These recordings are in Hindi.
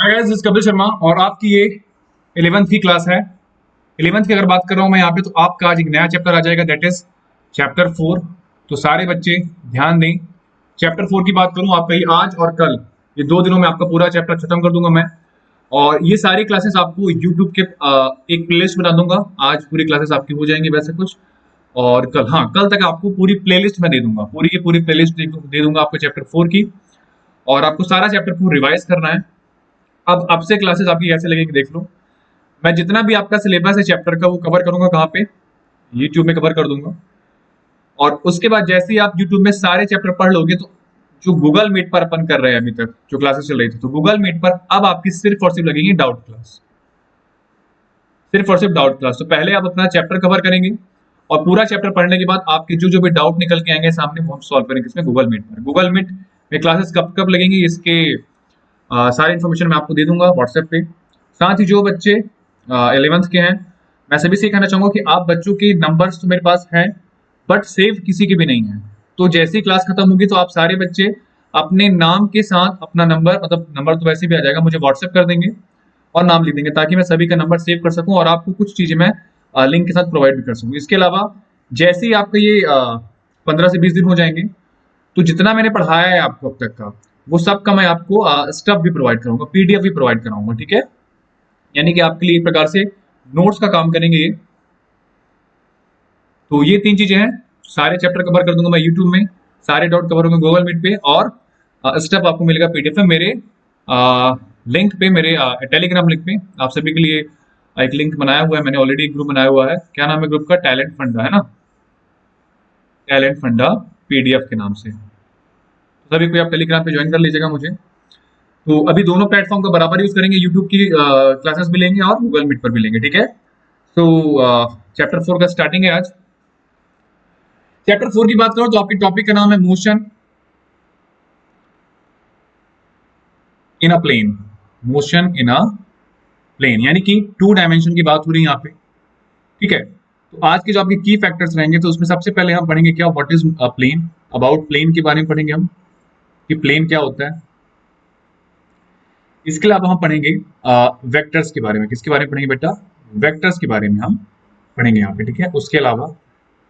Hi guys, this is Kapil Sharma और आपकी ये 11th की क्लास है। 11th की अगर बात कर रहा हूँ मैं यहाँ पे, तो आपका आज एक नया चैप्टर आ जाएगा, दैट इज चैप्टर 4। तो सारे बच्चे ध्यान दें। चैप्टर 4 की बात करूँ, आपका ये आज और कल, ये 2 दिनों में आपका पूरा चैप्टर खत्म कर दूंगा मैं। और ये सारी क्लासेस आपको यूट्यूब के एक प्लेलिस्ट बना दूंगा। आज पूरी क्लासेस आपकी हो जाएंगी वैसे कुछ, और कल, हाँ, कल तक आपको पूरी प्लेलिस्ट मैं दे दूंगा, पूरी की पूरी प्लेलिस्ट दे दूंगा आपको चैप्टर 4 की। और आपको सारा चैप्टर 4 रिवाइज करना है। अब से क्लासेस आपकी कैसे लगेगी देख लो। मैं जितना भी आपका सिलेबस है चैप्टर का वो कवर करूंगा, कहाँ पे, यूट्यूब में कवर कर दूंगा। और उसके बाद जैसे ही आप यूट्यूब में सारे चैप्टर पढ़ लोगे, तो जो गूगल मीट पर अपन कर रहे हैं अभी तक जो क्लासेस चल रही थी, तो गूगल मीट पर अब आपकी सिर्फ और सिर्फ लगेगी डाउट क्लास, सिर्फ और सिर्फ डाउट क्लास। तो पहले आप अपना चैप्टर कवर करेंगे और पूरा चैप्टर पढ़ने के बाद आपके जो जो भी डाउट निकल के आएंगे सामने, वो हम सॉल्व करेंगे इसमें गूगल मीट पर। गूगल मीट में क्लासेस कब कब लगेंगी, इसके सारी इन्फॉर्मेशन मैं आपको दे दूंगा व्हाट्सएप पे। साथ ही जो बच्चे 11th के हैं, मैं सभी से कहना चाहूंगा कि आप बच्चों के नंबर्स तो मेरे पास हैं, बट सेव किसी के भी नहीं है। तो जैसे ही क्लास खत्म होगी, तो आप सारे बच्चे अपने नाम के साथ अपना नंबर, मतलब नंबर तो वैसे भी आ जाएगा, मुझे व्हाट्सएप कर देंगे और नाम लिख देंगे, ताकि मैं सभी का नंबर सेव कर सकूं और आपको कुछ चीजें मैं लिंक के साथ प्रोवाइड भी कर सकूं। इसके अलावा जैसे ही आपका ये 15 से 20 दिन हो जाएंगे, तो जितना मैंने पढ़ाया है आपको अब तक का, वो सब का मैं आपको स्टफ भी प्रोवाइड करूंगा, पीडीएफ भी प्रोवाइड कराऊंगा, ठीक है। यानी कि आपके लिए एक प्रकार से नोट्स का काम करेंगे ये। तो ये 3 चीजें हैं, सारे चैप्टर कवर कर दूंगा मैं यूट्यूब में, सारे डाउट कवर होंगे गूगल मीट पे, और स्टेप आपको मिलेगा पीडीएफ में मेरे लिंक पे, मेरे टेलीग्राम लिंक पे। आप सभी के लिए एक लिंक बनाया हुआ है मैंने, ऑलरेडी एक ग्रुप बनाया हुआ है। क्या नाम है ग्रुप का? टैलेंट फंडा, है ना, टैलेंट फंडा पीडीएफ के नाम से। तो सभी को आप टेलीग्राम पे ज्वाइन कर लीजिएगा मुझे। तो अभी दोनों प्लेटफॉर्म का बराबर यूज करेंगे, यूट्यूब की क्लासेस भी लेंगे और गूगल मीट पर भी लेंगे, ठीक है। तो चैप्टर 4 का स्टार्टिंग है आज। चैप्टर 4 की बात करो तो आपके टॉपिक का नाम है motion in a plane. Motion in a plane, यानी कि 2 डायमेंशन की बात हो रही है यहाँ पे, ठीक है। तो आज के जो आपके की फैक्टर्स रहेंगे, तो उसमें सबसे पहले हम पढ़ेंगे क्या, what is a plane, about plane के बारे में पढ़ेंगे हम, कि प्लेन क्या होता है। इसके अलावा हम पढ़ेंगे वेक्टर्स के बारे में। किसके बारे में पढ़ेंगे बेटा? वेक्टर्स के बारे में हम पढ़ेंगे यहाँ पे, ठीक है। उसके अलावा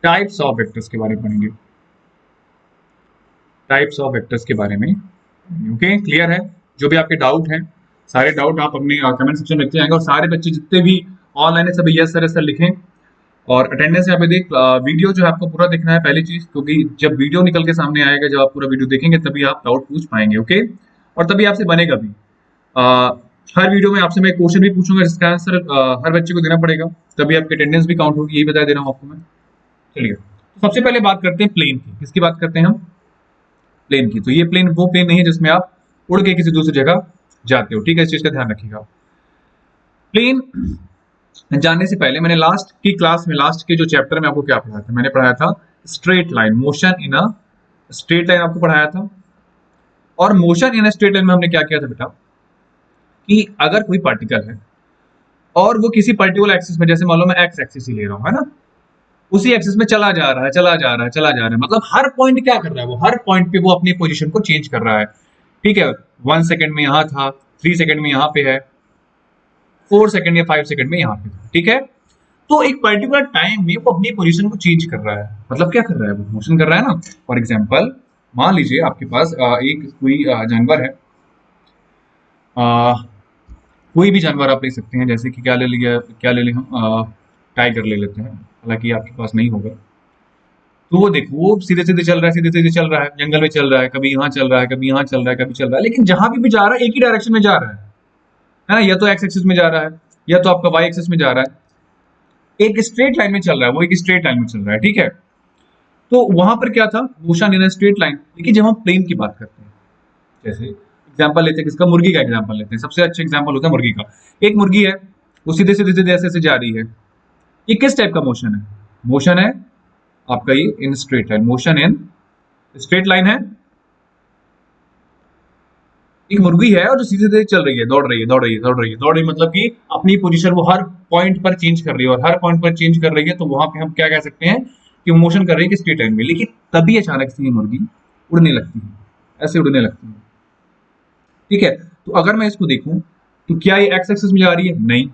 टाइप्स ऑफ वेक्टर्स के बारे में पढ़ेंगे, टाइप्स ऑफ वेक्टर्स के बारे में। ओके, क्लियर है? जो भी आपके डाउट हैं, सारे डाउट आप अपने कमेंट सेक्शन में लिखते जाएंगे, और सारे बच्चे जितने भी ऑनलाइन है सभी यस सर लिखें। और अटेंडेंस यहाँ पे देख, वीडियो जो है आपको पूरा देखना है पहली चीज, क्योंकि जब वीडियो निकल के सामने आएगा, जब आप पूरा वीडियो देखेंगे, तभी आप डाउट पूछ पाएंगे, ओके। और तभी आपसे बनेगा भी। हर वीडियो में आपसे मैं क्वेश्चन भी पूछूंगा, जिसका आंसर हर बच्चे को देना पड़ेगा, तभी आपकी अटेंडेंस भी काउंट होगी, यही बता दे रहा हूँ आपको मैं। चलिए, तो सबसे पहले बात करते हैं प्लेन की। किसकी बात करते हैं हम? प्लेन की। तो ये प्लेन वो प्लेन नहीं है जिसमें आप उड़ के किसी दूसरी जगह जाते हो, ठीक है, इस चीज का ध्यान रखिएगा। प्लेन जानने से पहले मैंने लास्ट की क्लास में, लास्ट के जो चैप्टर में आपको क्या पढ़ाया था, मैंने पढ़ाया था straight line, motion in a straight line आपको पढ़ाया था। और motion in a straight line में हमने क्या किया था बेटा, कि अगर कोई पार्टिकल है और वो किसी पर्टिकुलर एक्सिस में, जैसे मान लो मैं एक्स एक्सिस ही ले रहा हूँ, है ना, उसी एक्सिस में चला जा रहा है, चला जा रहा है, चला जा रहा है, मतलब हर पॉइंट क्या कर रहा है, वो हर पॉइंट पे वो अपनी पोजीशन को चेंज कर रहा है, ठीक है। 1 सेकेंड में यहाँ था, 3 सेकेंड में यहाँ पे है, 4 सेकेंड या 5 सेकेंड में यहाँ पे था, ठीक है। तो एक पर्टिकुलर टाइम में वो अपनी पोजीशन को चेंज कर रहा है, मतलब क्या कर रहा है, वो मोशन कर रहा है ना। फॉर एग्जाम्पल, मान लीजिए आपके पास एक कोई जानवर है, कोई भी जानवर आप ले सकते हैं, जैसे कि क्या ले लिया, क्या ले लें हम, टाइगर ले लेते हैं, हालांकि आपके पास नहीं होगा। तो वो देखो, वो सीधे सीधे चल रहा है, सीधे सीधे चल रहा है, जंगल में चल रहा है, कभी यहाँ चल रहा है, कभी यहाँ चल रहा है, कभी चल रहा है, लेकिन जहां भी जा रहा है एक ही डायरेक्शन में जा रहा है ना, या तो एक्स एक्सिस में जा रहा है, या तो आपका वाई एक्सिस में जा रहा है, एक स्ट्रेट लाइन में चल रहा है, वो एक स्ट्रेट लाइन में चल रहा है, ठीक है। तो वहां पर क्या था, मोशन इन स्ट्रेट लाइन। लेकिन जब हम प्लेन की बात करते हैं, जैसे एग्जाम्पल लेते हैं किसका, मुर्गी का एग्जाम्पल लेते हैं, सबसे अच्छा एग्जाम्पल होता है मुर्गी का। एक मुर्गी है, वो सीधे सीधे सीधे ऐसे ऐसे जा रही है, ये किस टाइप का मोशन है? मोशन है आपका ये in straight line, motion in straight line है। एक मुर्गी है और जो सीधे सीधे चल रही है, दौड़ रही है, दौड़ रही है, दौड़ रही है, दौड़ रही है, मतलब कि अपनी पोजीशन वो हर पॉइंट पर चेंज कर रही है, और हर पॉइंट पर चेंज कर रही है, तो वहां पे हम क्या कह सकते हैं कि मोशन कर रही है कि स्ट्रेट लाइन में। लेकिन तभी अचानक से ये मुर्गी उड़ने लगती है, ऐसे उड़ने लगती है, ठीक है। तो अगर मैं इसको देखूं, तो क्या ये एक्स एक्सिस में जा रही है? नहीं।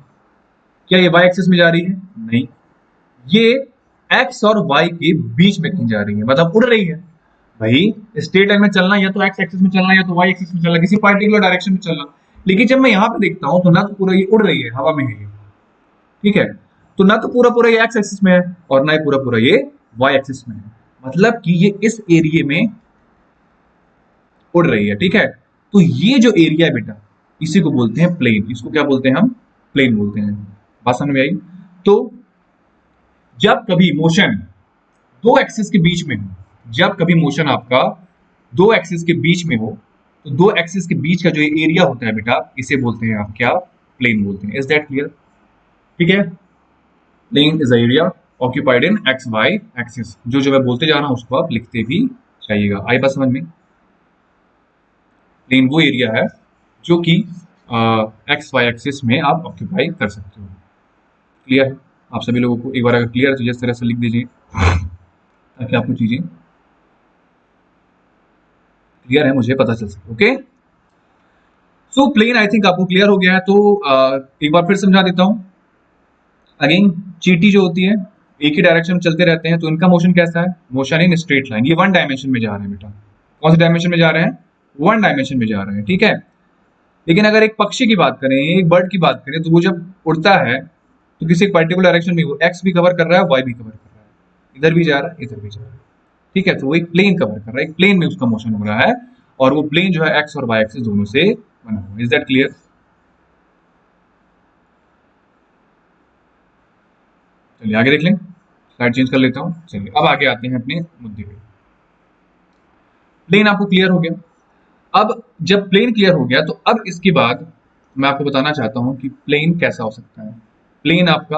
क्या ये वाई एक्सिस में जा रही है? नहीं। ये एक्स और वाई के बीच में कहीं जा रही है, मतलब उड़ रही है। भाई स्ट्रेट लाइन में चलना या तो एक्स एक्सिस में चलना या तो वाई एक्सिस में चलना, किसी पर्टिकुलर डायरेक्शन में चलना। लेकिन जब मैं यहाँ पे देखता हूँ तो ना तो पूरा ये उड़ रही है, हवा में है ये, ठीक है। तो ना तो पूरा पूरा ये एक्स एक्सिस में है और ना ही पूरा पूरा ये वाई एक्सिस में है, मतलब कि ये इस एरिया में उड़ रही है, ठीक है। तो ये जो एरिया है बेटा, इसी को बोलते हैं प्लेन। इसको क्या बोलते हैं हम? प्लेन बोलते हैं। बात समझ में आई? तो जब कभी मोशन दो एक्सिस के बीच में हो, जब कभी मोशन आपका दो एक्सिस के बीच में हो, तो दो एक्सिस के बीच का जो एरिया होता है बेटा, इसे बोलते हैं आप क्या? प्लेन बोलते हैं। Is that clear? ठीक है। Plane is area occupied in X Y axis. जो जो मैं बोलते जा रहा हूं उसको आप लिखते भी जाइएगा। आई बात समझ में? प्लेन वो एरिया है जो कि एक्स वाई एक्सिस में आप ऑक्यूपाई कर सकते हो। क्लियर है आप सभी लोगों को? एक बार अगर क्लियर है तो जिस तरह से लिख दीजिए ताकि आपको चीजें क्लियर है, मुझे पता चल सके। Okay, so plane I think आपको क्लियर हो गया है। तो एक बार फिर समझा देता हूं। अगेन चींटी जो होती है एक ही डायरेक्शन में चलते रहते हैं, तो इनका मोशन कैसा है? Motion in straight line. ये वन डायमेंशन में जा रहे हैं बेटा। कौन से डायमेंशन में जा रहे हैं? वन डायमेंशन में जा रहे हैं, ठीक है। लेकिन अगर एक पक्षी की बात करें, एक बर्ड की बात करें, तो वो जब उड़ता है तो किसी पर्टिकुलर डायरेक्शन में वो एक्स भी कवर कर रहा है, वाई भी कवर कर रहा है, इधर भी जा रहा है, इधर भी जा रहा है, ठीक है। तो वो एक प्लेन कवर कर रहा है, एक प्लेन में उसका मोशन हो रहा है, और वो प्लेन जो है एक्स और वाई एक्सिस दोनों से बना हुआ है। Is that clear? चलिए आगे देख लें। स्लाइड चेंज कर लेता हूँ। चलिए अब आगे आते हैं अपने मुद्दे पे। प्लेन आपको क्लियर हो गया। अब जब प्लेन क्लियर हो गया तो अब इसके बाद मैं आपको बताना चाहता हूं कि प्लेन कैसा हो सकता है। प्लेन आपका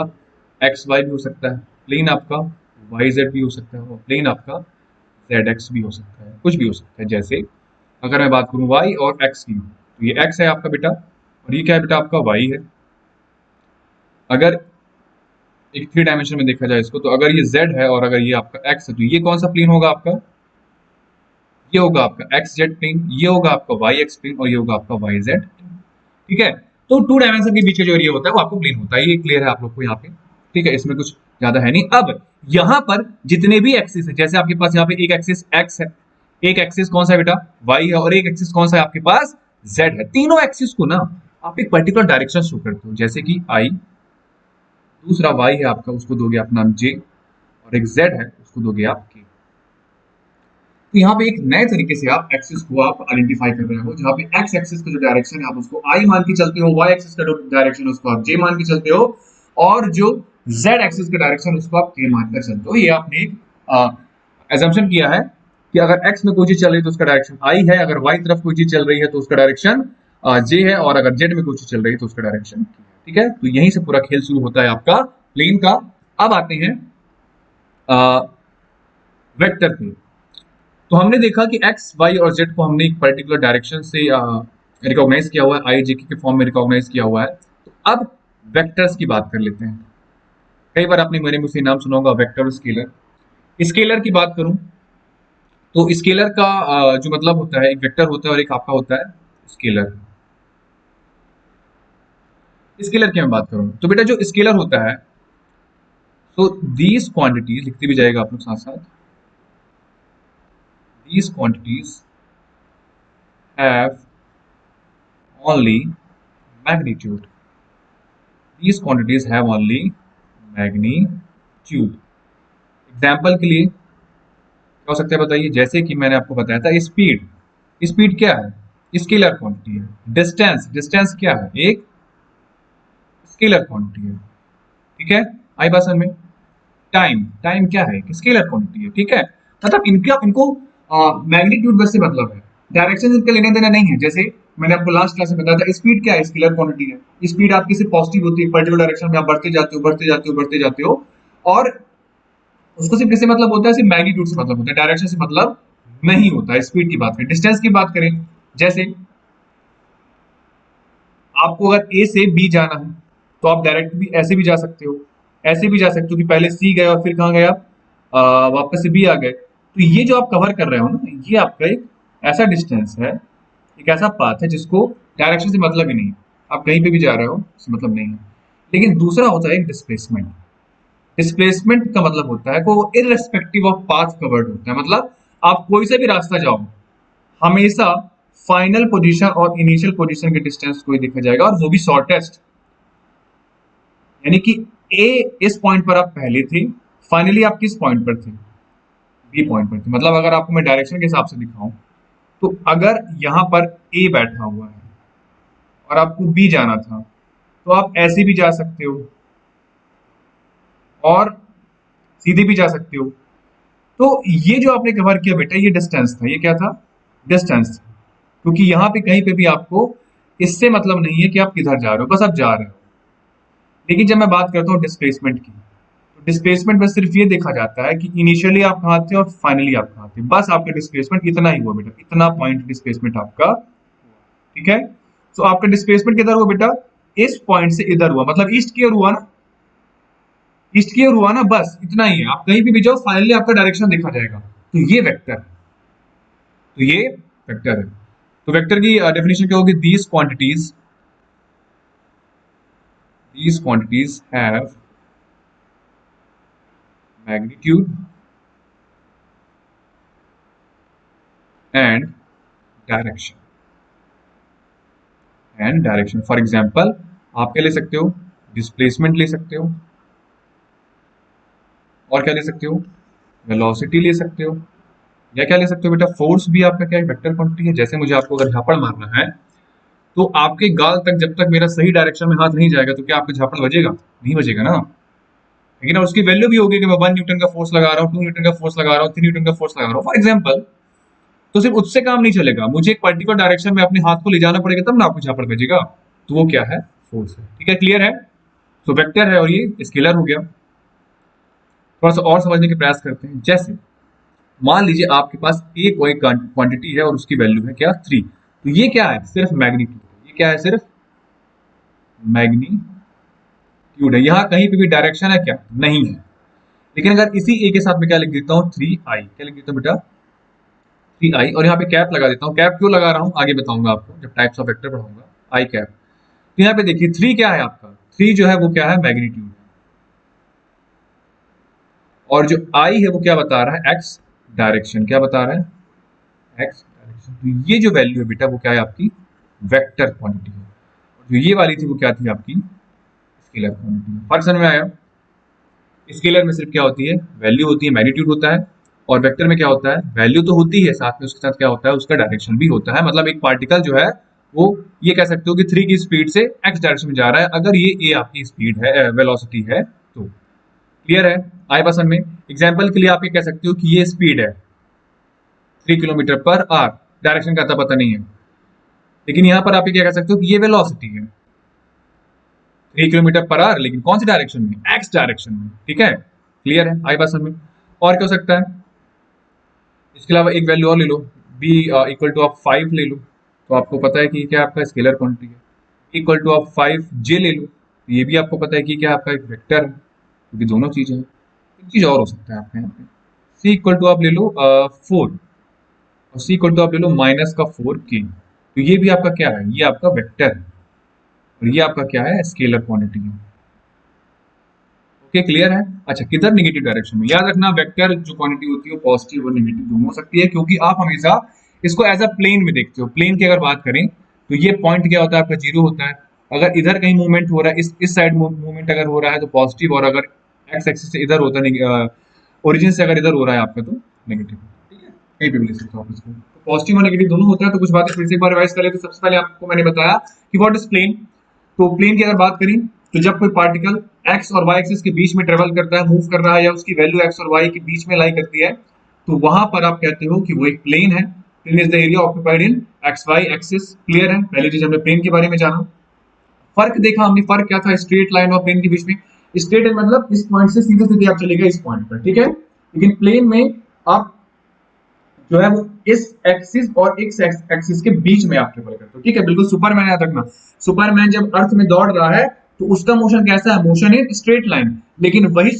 एक्स वाई भी हो सकता है, प्लेन आपका वाई जेड भी हो सकता है, और प्लेन आपका जेड एक्स भी हो सकता है, कुछ भी हो सकता है। जैसे अगर मैं बात करूं वाई और एक्स की, तो ये एक्स है आपका बेटा, और ये क्या है बेटा? आपका वाई है। अगर एक थ्री डायमेंशन में देखा जाए इसको, तो अगर ये जेड है और अगर ये आपका एक्स है, तो ये कौन सा प्लेन होगा आपका? ये होगा आपका एक्स जेड प्लेन, ये होगा आपका वाई एक्स प्लेन, और ये होगा आपका वाई जेड, ठीक है। तो टू डायमेंशन के बीच का जो एरिया होता है वो आपको प्लेन होता है। ये क्लियर है आप लोग को यहाँ पे? ठीक है, इसमें कुछ ज्यादा है नहीं। अब यहाँ पर जितने भी एक्सिस है, जैसे आपके पास यहाँ पे एक एक्सिस एक्स है, एक एक्सिस कौन सा है बेटा? वाई है, और एक एक्सिस कौन सा है आपके पास? जेड है। तीनों एक्सिस को ना आप एक पर्टिकुलर डायरेक्शन शो करते हो, जैसे कि आई, दूसरा वाई है आपका, उसको दोगे आप नाम जे, और एक जेड है, उसको दोगे आप के। तो यहाँ पे एक नए तरीके से आप एक्सिस को आप आइडेंटिफाई कर रहे हो, जहाँ पे एक्स एक्सिस का जो डायरेक्शन है आप उसको आई मान के चलते हो, वाई एक्सिस का जो डायरेक्शन है उसको आप जे मान के चलते हो, और जो जेड एक्सिस का डायरेक्शन उसको आप के मान कर चलते हो। ये आपने एक एजम्पशन किया है कि अगर एक्स में कोई चीज चल रही है तो उसका डायरेक्शन आई है, अगर वाई तरफ कोई चीज चल रही है तो उसका डायरेक्शन जे है, और अगर जेड में कोई चीज चल रही है तो उसका डायरेक्शन के है, ठीक है। तो यहीं से पूरा खेल शुरू होता है आपका प्लेन का। अब आते हैं वेक्टर पे। तो हमने देखा कि एक्स वाई और जेड को हमने एक पर्टिकुलर डायरेक्शन से रिकॉग्नाइज किया हुआ है, आई जे के फॉर्म में रिकॉग्नाइज किया हुआ है। तो अब वेक्टर्स की बात कर लेते हैं। कई बार आपने मेरे मुझसे नाम सुना होगा वेक्टर और स्केलर। स्केलर की बात करूं तो स्केलर का जो मतलब होता है, एक वेक्टर होता है और एक आपका होता है स्केलर। स्केलर की मैं बात करूं तो बेटा जो स्केलर होता है, तो दीज क्वांटिटीज लिखते भी जाएगा आप लोग साथ साथ, these quantities have only magnitude. These quantities have only magnitude. Example के लिए क्या हो सकता है बताइए? जैसे कि मैंने आपको बताया था स्पीड। स्पीड क्या है? स्केलर क्वांटिटी है। डिस्टेंस, डिस्टेंस क्या है? एक स्केलर क्वांटिटी है, ठीक है। आई बात समझ में? टाइम, टाइम क्या है? एक स्केलर क्वांटिटी है, ठीक है। मतलब इनका इनको मैग्नीट्यूड बस से मतलब है, डायरेक्शन इनका लेने देना नहीं है। जैसे मैंने आपको लास्ट क्लास में बताया था, स्पीड क्या है? स्केलर क्वांटिटी है। स्पीड आपकी सिर्फ पॉजिटिव होती है, पर्टिकुलर डायरेक्शन में आप बढ़ते जाते हो, बढ़ते जाते हो, बढ़ते जाते हो, और उसको सिर्फ किससे मतलब होता है? सिर्फ मैग्नीट्यूड से मतलब होता है, डायरेक्शन से मतलब नहीं होता है। स्पीड की बात करें, डिस्टेंस की बात करें, जैसे आपको अगर ए से बी जाना है तो आप डायरेक्ट भी ऐसे भी जा सकते हो, ऐसे भी जा सकते हो कि पहले सी गए और फिर कहाँ गए आप? वापस से बी आ गए। तो ये जो आप कवर कर रहे हो ना, ये आपका एक ऐसा डिस्टेंस है, एक ऐसा पाथ है जिसको डायरेक्शन से मतलब ही नहीं है। आप कहीं पे भी जा रहे हो इससे मतलब नहीं है। लेकिन दूसरा होता है डिस्प्लेसमेंट। डिस्प्लेसमेंट का मतलब होता है कि वो इररेस्पेक्टिव ऑफ पाथ कवर्ड होता है, मतलब आप कोई सा भी रास्ता जाओ हमेशा फाइनल पोजीशन और इनिशियल पोजीशन के डिस्टेंस को ही देखा जाएगा, और वो भी शॉर्टेस्ट। यानी कि ए इस पॉइंट पर आप पहले थे, फाइनली आप किस पॉइंट पर थे, बी पॉइंट पर थे। मतलब अगर आपको मैं डायरेक्शन के हिसाब से दिखाऊं तो अगर यहां पर ए बैठा हुआ है और आपको बी जाना था तो आप ऐसे भी जा सकते हो और सीधे भी जा सकते हो। तो ये जो आपने कवर किया बेटा, ये डिस्टेंस था। ये क्या था? डिस्टेंस था। क्योंकि यहाँ पे कहीं पे भी आपको इससे मतलब नहीं है कि आप किधर जा रहे हो, बस आप जा रहे हो। लेकिन जब मैं बात करता हूँ डिस्प्लेसमेंट की, तो डिस्प्लेसमेंट में सिर्फ ये देखा जाता है कि इनिशियली आप कहाँ थे और फाइनली आप कहाँ थे। बस आपका डिस्प्लेसमेंट इतना ही हुआ बेटा, इतना पॉइंट डिस्प्लेसमेंट आपका। ठीक है, तो आपका डिस्प्लेसमेंट किधर हुआ बेटा? इस पॉइंट से इधर हुआ, मतलब ईस्ट की ओर हुआ ना, ईस्ट की ओर हुआ ना, बस इतना ही है। आप कहीं भी जाओ फाइनली आपका डायरेक्शन देखा जाएगा। तो ये वेक्टर है, तो ये वेक्टर है। तो वेक्टर की डेफिनेशन क्या होगी? these quantities have magnitude and direction for example आप क्या ले सकते हो? डिस्प्लेसमेंट ले सकते हो, और क्या ले सकते हो? वेलोसिटी ले सकते हो, या क्या ले सकते हो बेटा? फोर्स भी आपका क्या है? वेक्टर क्वांटिटी है। जैसे मुझे आपको अगर झापड़ मारना है तो आपके गाल तक जब तक मेरा सही डायरेक्शन में हाथ नहीं जाएगा तो क्या आपको झापड़ बजेगा? नहीं बजेगा ना। लेकिन उसकी वैल्यू भी होगी कि मैं 1 न्यूटन का फोर्स लगा रहा हूँ, 2 न्यूटन का फोर्स लगा रहा हूँ, 3 न्यूटन का फोर्स लगा रहा हूँ फॉर एग्जाम्पल। तो सिर्फ उससे काम नहीं चलेगा, मुझे एक पर्टिकुलर डायरेक्शन में अपने हाथ को ले जाना पड़ेगा, तब ना आपको झापड़ बजेगा। तो वो क्या है? फोर्स है। ठीक है, क्लियर है? तो वेक्टर है और ये स्केलर हो गया। थोड़ा सा और समझने के प्रयास करते हैं। जैसे मान लीजिए आपके पास एक कोई क्वांटिटी है और उसकी वैल्यू है क्या? 3। तो ये क्या है? सिर्फ मैग्नीट्यूड। ये क्या है? सिर्फ मैग्नीट्यूड है। यहाँ कहीं पे भी डायरेक्शन है क्या? नहीं है। लेकिन अगर इसी ए के साथ में क्या लिख देता हूँ? 3i। क्या लिख देता हूँ बेटा? 3i। और यहाँ पे कैप लगा देता हूँ। कैप क्यों लगा रहा हूँ आगे बताऊंगा आपको जब टाइप्स ऑफ वेक्टर पढ़ाऊंगा। आई कैप। तो यहाँ पे देखिए 3 क्या है आपका? 3 जो है वो क्या है? मैग्नीट्यूड। और जो आई है वो क्या बता रहा है? X direction. क्या बता रहा है? X direction. तो ये जो वैल्यू है बेटा वो क्या है आपकी? वेक्टर क्वांटिटी है। जो ये वाली थी वो क्या थी आपकी? Scalar quantity. फर्क समझ में आया? स्केलर में सिर्फ क्या होती है? वैल्यू होती है, मैग्नीट्यूड होता है। और वेक्टर में क्या होता है? वैल्यू तो होती है, साथ में उसके साथ क्या होता है? उसका डायरेक्शन भी होता है। मतलब एक पार्टिकल जो है वो ये कह सकते हो कि 3 की स्पीड से एक्स डायरेक्शन में जा रहा है, अगर ये ए आपकी स्पीड है, वेलोसिटी है तो। क्लियर है? आए बस में एग्जाम्पल के लिए आप ये कह सकते हो कि ये स्पीड है 3 किलोमीटर पर आवर, डायरेक्शन का आता पता नहीं है। लेकिन यहाँ पर आप ये क्या कह सकते हो कि ये वेलोसिटी है 3 किलोमीटर पर आवर, लेकिन कौन सी डायरेक्शन में? एक्स डायरेक्शन में। ठीक है, क्लियर है? आई बात समझ में? और क्या हो सकता है? इसके अलावा एक वैल्यू और ले लो, बी इक्वल टू आप 5 ले लो, तो आपको पता है कि क्या आपका स्केलर क्वांटिटी है। इक्वल टू आप 5j ले लो, तो ये भी आपको पता है कि क्या आपका एक वेक्टर है, क्योंकि दोनों चीजें हैं। एक चीज और हो सकता है आपके यहाँ पे, सी इक्वल टू आप ले लो 4, और सी इक्वल टू आप ले लो -4k। तो ये भी आपका क्या है? ये आपका वेक्टर है, और ये आपका क्या है? स्केलर क्वांटिटी है। ओके, क्लियर है? अच्छा, किधर? निगेटिव डायरेक्शन में। याद रखना वेक्टर जो क्वांटिटी होती है वो पॉजिटिव और निगेटिव दोनों हो सकती है, क्योंकि आप हमेशा इसको एज अ प्लेन में देखते हो। प्लेन की अगर बात करें तो ये पॉइंट क्या होता है आपका? 0 होता है। अगर इधर कहीं मूवमेंट हो रहा है, इस साइड मूवमेंट अगर हो रहा है तो पॉजिटिव, और अगर एक्स एक्सिस से इधर होता है, ओरिजिन से अगर इधर हो रहा है आपका तो नेगेटिव। ठीक है, कहीं पे भी ले सकते हो आप इसको। तो पॉजिटिव और नेगेटिव दोनों होता है। तो कुछ बातें फिर से एक बार रिवाइज कर ले। तो सबसे पहले आपको मैंने बताया कि व्हाट इज प्लेन। तो प्लेन की अगर बात करें तो जब कोई पार्टिकल एक्स और वाई एक्सिस के बीच में ट्रेवल करता है, मूव कर रहा है, या उसकी वैल्यू एक्स और वाई के बीच में लाई करती है, तो वहां पर आप कहते हो कि वो एक प्लेन है। Plane is the area occupied in X Y axis. Clear है? पहली चीज हमने प्लेन के बारे में जाना। फर्क देखा हमने, फर्क क्या था स्ट्रेट लाइन और प्लेन के बीच में? स्ट्रेट लाइन मतलब इस पॉइंट से सीधे सीधे आप चलेगा इस पॉइंट पर, ठीक है। लेकिन प्लेन में आप जो है वो इस एक्सिस और इस एक्सिस के बीच में आप ट्रेवल करते हो, ठीक है। बिल्कुल सुपरमैन याद रखना, सुपरमैन जब अर्थ में दौड़ रहा है तो उसका मोशन कैसा है? Motion in straight line. लेकिन वही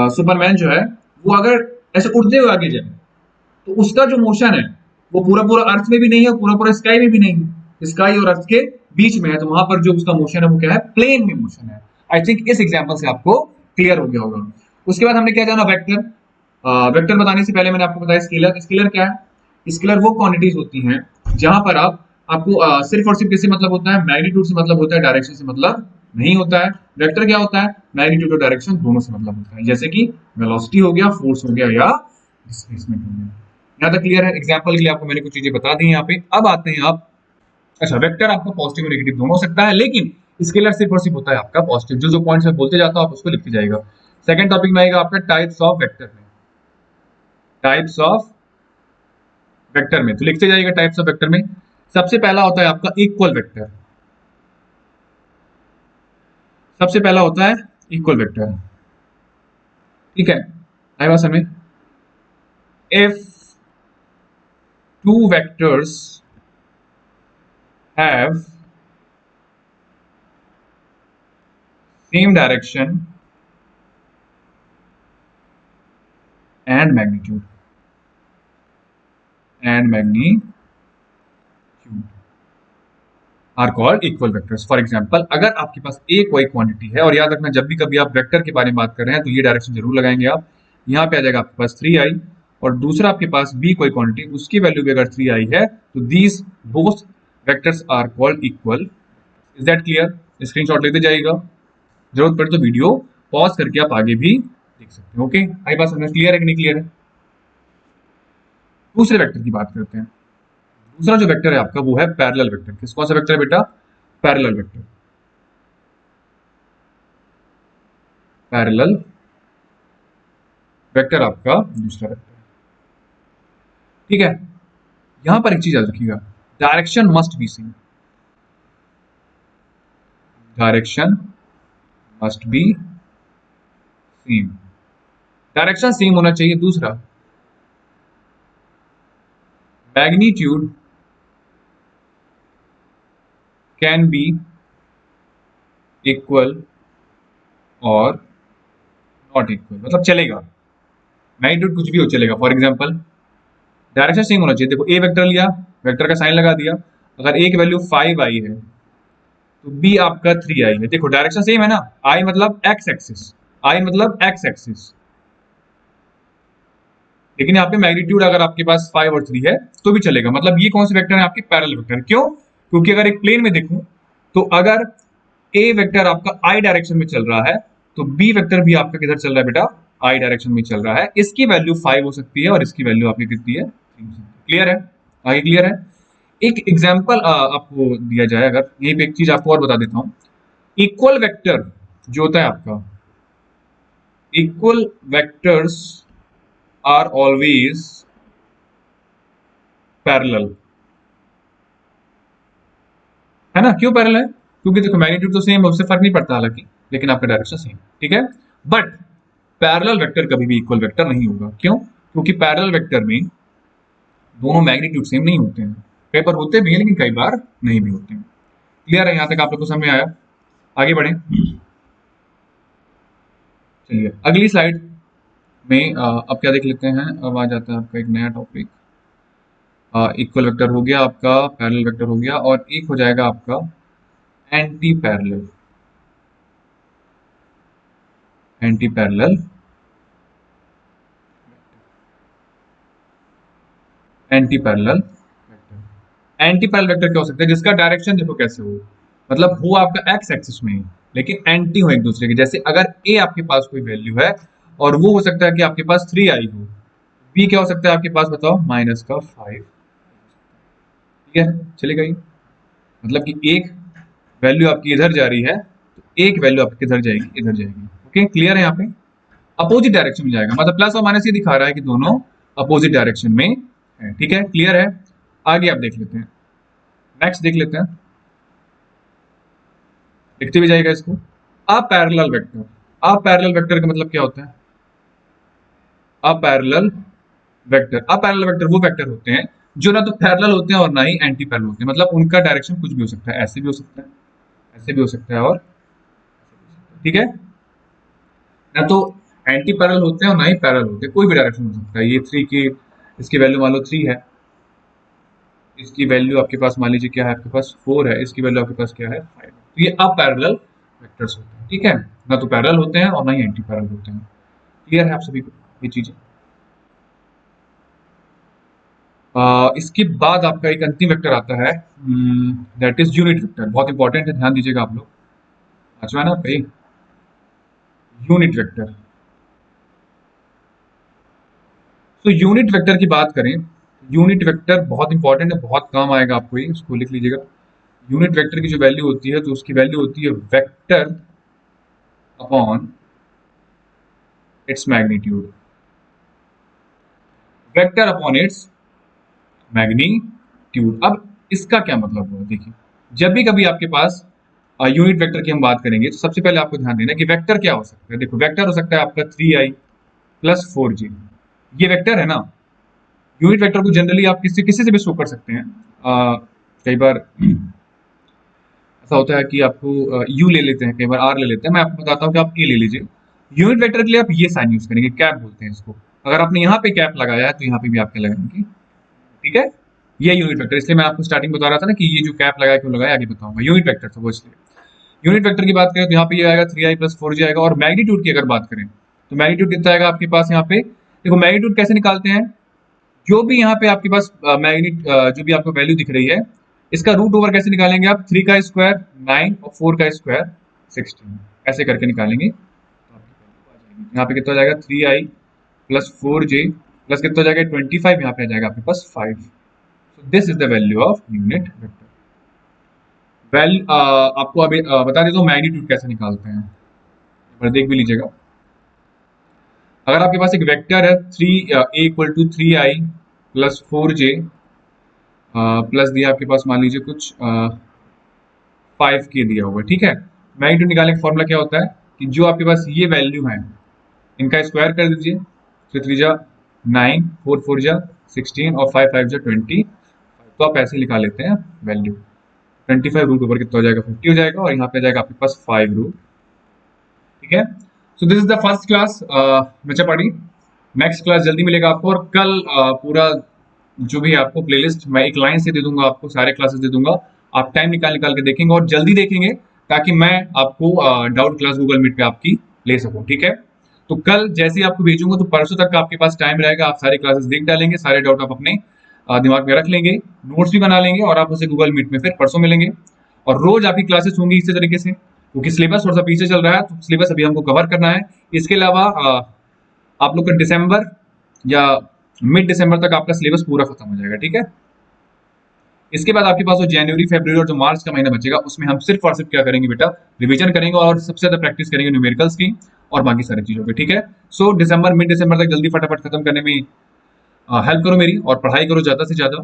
सुपरमैन जो है वो अगर ऐसे उड़ते हुए आगे जाए तो उसका जो मोशन है वो पूरा पूरा अर्थ में भी नहीं है, पूरा पूरा स्काई में भी नहीं है, स्काई और अर्थ के बीच में है तो वहां पर जो उसका मोशन है वो क्या है, प्लेन में मोशन है। आई थिंक इस एग्जाम्पल से आपको क्लियर हो गया होगा। उसके बाद हमने क्या जाना, वेक्टर। वेक्टर बताने से पहले मैंने आपको बताया स्केलर। स्केलर क्या है, स्केलर वो क्वांटिटीज होती हैं जहां पर आपको सिर्फ और सिर्फ किससे मतलब होता है, मैग्नीट्यूड से मतलब होता है, डायरेक्शन से मतलब नहीं होता है। वेक्टर क्या होता है, मैग्नीट्यूड और डायरेक्शन दोनों से मतलब होता है, जैसे कि वेलोसिटी हो गया, फोर्स हो गया या डिस्प्लेसमेंट हो गया। यहाँ तक क्लियर है। एग्जाम्पल के लिए आपको मैंने कुछ चीजें बता दी यहाँ पे। अब आते हैं आप, अच्छा वेक्टर आपका पॉजिटिव और नेगेटिव दोनों हो सकता है, लेकिन स्केलर सिर्फ और सिर्फ होता है आपका पॉजिटिव। जो जो पॉइंट्स में बोलते जाता हूं आप उसको लिखते जाएगा। सेकंड टॉपिक में आएगा आपका टाइप्स ऑफ वेक्टर में, टाइप्स ऑफ वेक्टर में तो लिखते जाइएगा टाइप्स ऑफ वेक्टर में। सबसे पहला होता है आपका इक्वल वेक्टर। सबसे पहला होता है इक्वल वेक्टर, ठीक है। आई बात समझ, if two vectors have same direction and magnitude are called equal vectors. For example, अगर आपके पास ए कोई क्वांटिटी है, और याद रखना जब भी कभी आप वेक्टर के बारे में बात कर रहे हैं तो ये डायरेक्शन जरूर लगाएंगे आप। यहाँ पे आ जाएगा आपके पास 3i, और दूसरा आपके पास बी कोई क्वांटिटी, उसकी वैल्यू भी अगर 3i है तो these both vectors are called equal. Is that clear? Screenshot लेते जाइएगा, जरूरत पड़े तो वीडियो पॉज करके आप आगे भी देख सकते हैं। ओके, आई बात समझ क्लियर है कि नहीं क्लियर है? दूसरे वेक्टर की बात करते हैं। दूसरा जो वेक्टर है आपका वो है पैरेलल वेक्टर। किस कौन सा वेक्टर है बेटा? Parallel vector. पैरेलल वेक्टर आपका दूसरा वेक्टर, ठीक है। यहां पर एक चीज याद रखिएगा, direction must be same. Direction must be same, direction same होना चाहिए। दूसरा, मैग्नीट्यूड कैन बी इक्वल और नॉट इक्वल, मतलब चलेगा, मैग्नीट्यूड कुछ भी हो चलेगा। फॉर एग्जांपल, डायरेक्शन सेम होना चाहिए। देखो ए वेक्टर लिया, वेक्टर का साइन लगा दिया, अगर ए की वैल्यू 5i है तो बी आपका 3i है। देखो डायरेक्शन सेम है ना, आई मतलब एक्स एक्सिस, आई मतलब एक्स एक्सिस, लेकिन यहाँ पे मैग्नीट्यूड अगर आपके पास 5 और 3 है तो भी चलेगा। मतलब ये कौन से वेक्टर है आपके? Parallel vector. क्यों? क्योंकि अगर एक प्लेन में देखूं तो अगर ए वेक्टर आपका आई डायरेक्शन में चल रहा है तो बी वेक्टर भी आपका किधर चल रहा है बेटा? आई डायरेक्शन में चल रहा है। इसकी वैल्यू 5 हो सकती है और इसकी वैल्यू आपकी कितनी है? 3 हो सकती है। क्लियर है? आगे क्लियर है? एक एग्जाम्पल आपको दिया जाए, अगर यहीं पे एक चीज आपको और बता देता हूं। इक्वल वेक्टर जो होता है आपका, equal vectors are always parallel, है ना? क्यों पैरेलल है? क्योंकि देखो मैग्नीट्यूड तो सेम है, उससे फर्क नहीं पड़ता हालांकि, लेकिन आपका डायरेक्शन सेम, ठीक है। बट पैरेलल वेक्टर कभी भी इक्वल वेक्टर नहीं होगा। क्यों? क्योंकि पैरेलल वेक्टर में दोनों मैग्नीट्यूड सेम नहीं होते हैं। कई बार होते भी हैं लेकिन कई बार नहीं भी होते हैं। क्लियर है? यहां तक आप लोग को समझ में आया? आगे बढ़े, चलिए अगली स्लाइड में अब क्या देख लेते हैं। अब आ जाता है आपका एक नया टॉपिक। इक्वल वेक्टर हो गया आपका, पैरेलल वेक्टर हो गया, और एक हो जाएगा आपका anti parallel. Anti parallel, anti parallel vector. Anti parallel vector क्या हो सकता है? जिसका डायरेक्शन देखो कैसे हो, मतलब हो आपका एक्स एक्सिस में लेकिन एंटी हो एक दूसरे के। जैसे अगर ए आपके पास कोई वैल्यू है और वो हो सकता है कि आपके पास 3i हो, बी क्या हो सकता है आपके पास बताओ? -5, ठीक है, चलेगा ये। मतलब कि एक वैल्यू आपकी इधर जा रही है तो एक वैल्यू आपकी किधर जाएगी? इधर जाएगी। ओके, क्लियर है? यहाँ पे अपोजिट डायरेक्शन में जाएगा, मतलब प्लस और माइनस ये दिखा रहा है कि दोनों अपोजिट डायरेक्शन में है। ठीक है, क्लियर है? आगे आप देख लेते हैं, नेक्स्ट देख लेते हैं, लिखते भी जाएगा इसको। अपैरेलल वेक्टर। अपैरेलल वेक्टर का मतलब क्या होता है? अपैरेलल वेक्टर, अपैरेलल वेक्टर वो वेक्टर होते हैं जो ना तो पैरेलल होते हैं और ना ही एंटी पैरेलल होते हैं। मतलब उनका डायरेक्शन कुछ भी हो सकता है, ऐसे भी हो सकता है, ऐसे भी हो सकता है, और ठीक है ना, तो एंटी पैरेलल होते हैं और ना ही पैरेलल होते हैं। कोई भी डायरेक्शन हो सकता है। ये 3 की इसकी वैल्यू मान लो 3 है, इसकी वैल्यू आपके पास मान लीजिए क्या है, आपके पास 4 है, इसकी वैल्यू आपके पास क्या है 5। तो ये अपैरेलल वेक्टर्स होते हैं, ठीक है, ना तो पैरेलल होते हैं और ना ही एंटी पैरेलल होते हैं। क्लियर है आप सभी को ये चीजें? इसके बाद आपका एक अंतिम वेक्टर आता है, दैट इज यूनिट वेक्टर। बहुत इंपॉर्टेंट है, ध्यान दीजिएगा आप लोग। अच्छा है ना पे यूनिट वेक्टर। तो यूनिट वेक्टर की बात करें, यूनिट वेक्टर बहुत इंपॉर्टेंट है, बहुत काम आएगा आपको ये, उसको लिख लीजिएगा। यूनिट वेक्टर की जो वैल्यू होती है, तो उसकी वैल्यू होती है vector upon its magnitude. Vector upon its magnitude. अब इसका क्या मतलब हुआ, देखिए जब भी कभी आपके पास यूनिट वेक्टर की हम बात करेंगे, तो सबसे पहले आपको ध्यान देना है कि वेक्टर क्या हो सकता है। देखो वेक्टर हो सकता है आपका 3i प्लस 4j, ये वेक्टर है ना। यूनिट वेक्टर को जनरली आप किसी किसी से भी शो कर सकते हैं। कई बार ऐसा होता है कि आपको यू ले लेते हैं, कई बार आर ले लेते हैं। मैं आपको बताता हूँ कि आप ए ले लीजिए। यूनिट वेक्टर के लिए आप ये साइन यूज करेंगे, कैप बोलते हैं इसको। अगर आपने यहाँ पे कैप लगाया है तो यहाँ पे भी आप क्या लगाएंगे, ठीक है। ये यूनिट वेक्टर, इसलिए मैं आपको स्टार्टिंग बता रहा था ना कि ये जो कैप लगाया क्यों लगाया, आगे बताऊंगा। यूनिट वेक्टर था वो, इसलिए यूनिट वेक्टर की बात करें तो यहाँ पे ये आएगा 3i प्लस 4j आएगा। और मैग्नीट्यूड की अगर बात करें तो मैग्नीट्यूड कितना आएगा आपके पास यहाँ पे। देखो मैग्नीट्यूड कैसे निकालते हैं, जो भी यहाँ पे आपके पास जो भी आपको वैल्यू दिख रही है, इसका रूट ओवर कैसे निकालेंगे आप, 3 का स्क्वायर 9 और 4 का स्क्वायर 16, ऐसे करके निकालेंगे तो आपकी वैल्यू आ जाएगी। यहाँ पे कितना हो जाएगा 3i प्लस 4j प्लस कितना हो जाएगा 25, यहाँ पे आ जाएगा आपके पास 5। So this is the value of unit vector. आपको अभी बता देता हूँ मैग्नीट्यूड कैसे निकालते हैं, एक बार देख भी लीजिएगा। अगर आपके पास एक वेक्टर है 3a equal to 3i plus 4j plus दिया आपके पास मान लीजिए कुछ 5k दिया हुआ है, ठीक है। मैग्नीट्यूड निकालने का फॉर्मूला क्या होता है कि जो आपके पास ये वैल्यू है इनका स्क्वायर कर दीजिए, तो 3 जा 9, 4 4 जा 16 और 5 5 जा 20। तो आप ऐसे निकाल लेते हैं वैल्यू। 25 रूट ओवर कितना हो जाएगा 50 हो जाएगा, और यहाँ पे आ जाएगा आपके पास 5 रूट, ठीक है। So this is the first class बच्चा पढ़ी। नेक्स्ट क्लास जल्दी मिलेगा आपको, और कल पूरा जो भी है आपको प्लेलिस्ट मैं एक लाइन से दे दूंगा, आपको सारे क्लासेस दे दूंगा। आप टाइम निकाल निकाल के देखेंगे और जल्दी देखेंगे, ताकि मैं आपको डाउट क्लास गूगल मीट पे आपकी ले सकूं, ठीक है। तो कल जैसे ही आपको भेजूंगा तो परसों तक का आपके पास टाइम रहेगा, आप सारी क्लासेस देख डालेंगे, सारे डाउट आप अपने दिमाग में रख लेंगे, नोट्स भी बना लेंगे, और आप उसे गूगल मीट में फिर परसों मिलेंगे। और रोज आपकी क्लासेस होंगी इसी तरीके से, क्योंकि सिलेबस थोड़ा सा पीछे चल रहा है, तो सिलेबस अभी हमको कवर करना है। इसके अलावा आप लोग का दिसंबर या मिड दिसंबर तक आपका सिलेबस पूरा खत्म हो जाएगा, ठीक है। इसके बाद आपके पास जो जनवरी फरवरी और जो मार्च का महीना बचेगा, उसमें हम सिर्फ और सिर्फ क्या करेंगे बेटा, रिवीजन करेंगे और सबसे ज्यादा प्रैक्टिस करेंगे न्यूमेरिकल्स की और बाकी सारी चीजों की, ठीक है। सो दिसंबर मिड दिसंबर तक जल्दी फटाफट खत्म करने में हेल्प करो मेरी, और पढ़ाई करो ज्यादा से ज्यादा।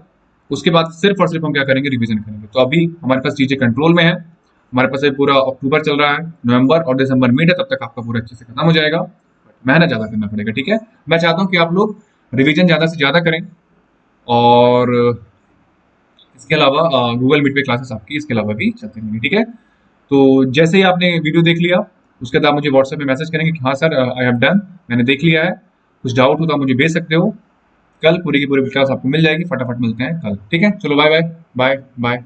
उसके बाद सिर्फ और सिर्फ हम क्या करेंगे, रिवीजन करेंगे। तो अभी हमारे पास चीजें कंट्रोल में है, हमारे पास ये पूरा अक्टूबर चल रहा है, नवंबर और दिसंबर मिड है, तब तक आपका पूरा अच्छे से खत्म हो जाएगा। मेहनत ज्यादा करना पड़ेगा, ठीक है। मैं चाहता हूँ कि आप लोग रिवीजन ज्यादा से ज्यादा करें, और इसके अलावा गूगल मीट पे क्लासेस आपकी इसके अलावा भी चलती रहेंगी, ठीक है। तो जैसे ही आपने वीडियो देख लिया, उसके बाद आप मुझे व्हाट्सएप पे मैसेज करेंगे कि हाँ सर आई हैव डन, मैंने देख लिया है। कुछ डाउट हो तो आप मुझे भेज सकते हो। कल पूरी की पूरी क्लास आपको मिल जाएगी। फटाफट मिलते हैं कल, ठीक है। चलो बाय बाय बाय बाय।